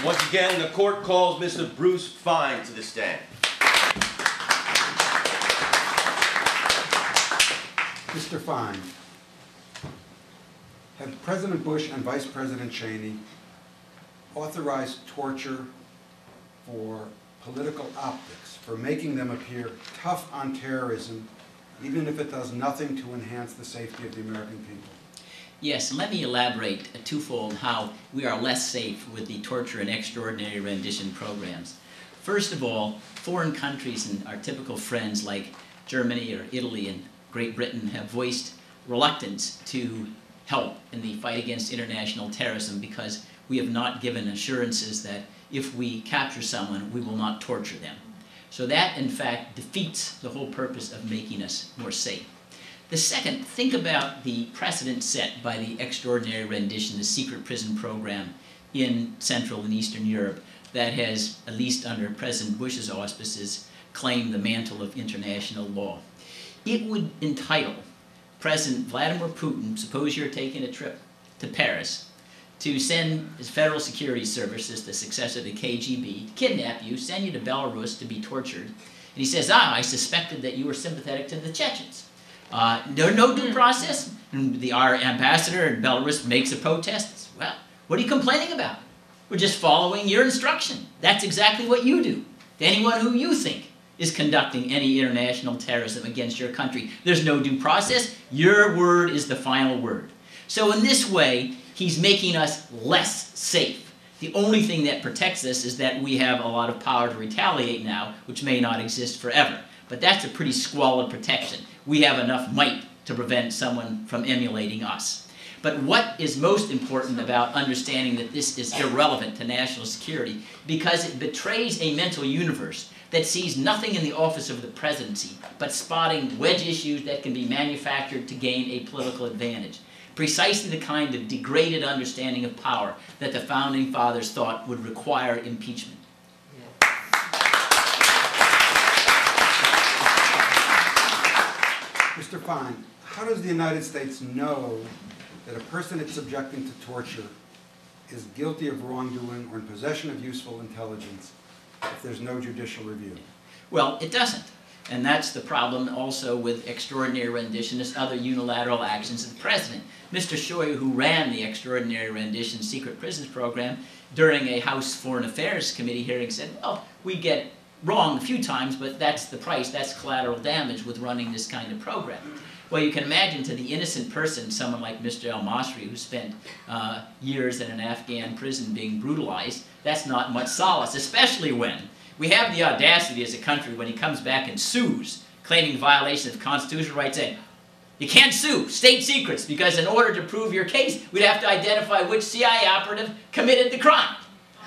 Once again, the court calls Mr. Bruce Fein to the stand. Mr. Fein, have President Bush and Vice President Cheney authorized torture for political optics, for making them appear tough on terrorism, even if it does nothing to enhance the safety of the American people? Yes, let me elaborate twofold how we are less safe with the torture and extraordinary rendition programs. First of all, foreign countries and our typical friends like Germany or Italy and Great Britain have voiced reluctance to help in the fight against international terrorism because we have not given assurances that if we capture someone, we will not torture them. So that, in fact, defeats the whole purpose of making us more safe. The second, think about the precedent set by the extraordinary rendition, the secret prison program in Central and Eastern Europe that has, at least under President Bush's auspices, claimed the mantle of international law. It would entitle President Vladimir Putin, suppose you're taking a trip to Paris, to send his Federal Security Services, the successor to the KGB, kidnap you, send you to Belarus to be tortured. And he says, I suspected that you were sympathetic to the Chechens. No due process. And our ambassador in Belarus makes a protest. Well, what are you complaining about? We're just following your instruction. That's exactly what you do to anyone who you think is conducting any international terrorism against your country. There's no due process. Your word is the final word. So in this way, he's making us less safe. The only thing that protects us is that we have a lot of power to retaliate now, which may not exist forever. But that's a pretty squalid protection. We have enough might to prevent someone from emulating us. But what is most important about understanding that this is irrelevant to national security, because it betrays a mental universe that sees nothing in the office of the presidency but spotting wedge issues that can be manufactured to gain a political advantage. Precisely the kind of degraded understanding of power that the Founding Fathers thought would require impeachment. Mr. Fein, how does the United States know that a person it's subjecting to torture is guilty of wrongdoing or in possession of useful intelligence if there's no judicial review? Well, it doesn't. And that's the problem also with extraordinary rendition as other unilateral actions of the president. Mr. Shoy, who ran the extraordinary rendition secret prisons program, during a House Foreign Affairs Committee hearing said, well, we get it wrong a few times, but that's the price, that's collateral damage with running this kind of program. Well, you can imagine to the innocent person, someone like Mr. El-Masri, who spent years in an Afghan prison being brutalized, that's not much solace, especially when we have the audacity as a country when he comes back and sues, claiming violation of constitutional rights, saying, you can't sue state secrets because in order to prove your case, we'd have to identify which CIA operative committed the crime.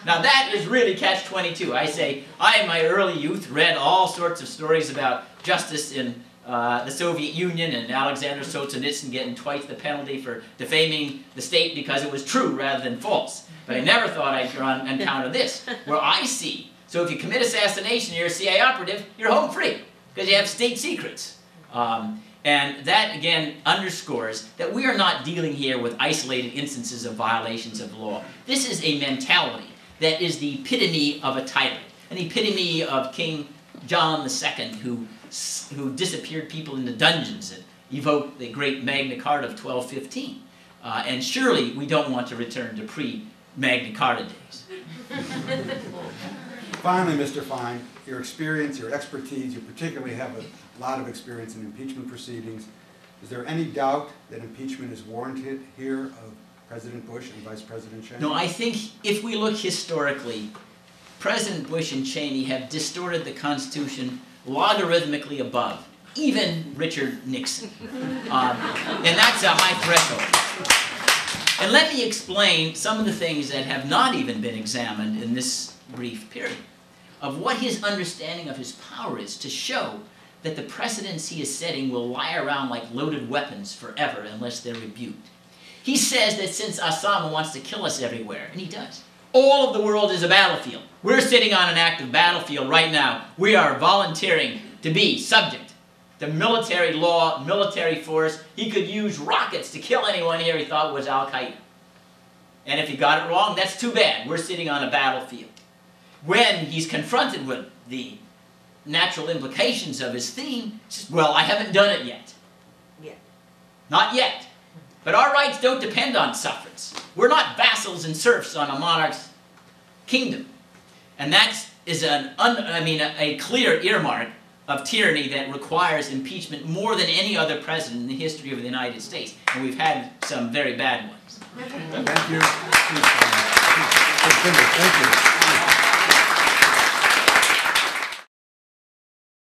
Now that is really catch-22. I say, I in my early youth read all sorts of stories about justice in the Soviet Union and Alexander Solzhenitsyn getting twice the penalty for defaming the state because it was true rather than false. But I never thought I'd encounter this, where I see, so if you commit assassination, you're a CIA operative, you're home free because you have state secrets. And that, again, underscores that we are not dealing here with isolated instances of violations of the law. This is a mentality that is the epitome of a tyrant, an epitome of King John II, who disappeared people into dungeons and evoked the great Magna Carta of 1215. And surely we don't want to return to pre-Magna Carta days. Finally, Mr. Fein, your experience, your expertise, you particularly have a lot of experience in impeachment proceedings. Is there any doubt that impeachment is warranted here of President Bush and Vice President Cheney? No, I think if we look historically, President Bush and Cheney have distorted the Constitution logarithmically above, even Richard Nixon. And that's a high threshold. And let me explain some of the things that have not even been examined in this brief period of what his understanding of his power is to show that the precedents he is setting will lie around like loaded weapons forever unless they're rebuked. He says that since Osama wants to kill us everywhere, and he does, all of the world is a battlefield. We're sitting on an active battlefield right now. We are volunteering to be subject to military law, military force. He could use rockets to kill anyone here he thought was Al-Qaeda. And if he got it wrong, that's too bad. We're sitting on a battlefield. When he's confronted with the natural implications of his theme, he says, well, I haven't done it yet. Not yet. But our rights don't depend on suffrage. We're not vassals and serfs on a monarch's kingdom. And that is a clear earmark of tyranny that requires impeachment more than any other president in the history of the United States. And we've had some very bad ones. Thank you. Thank you.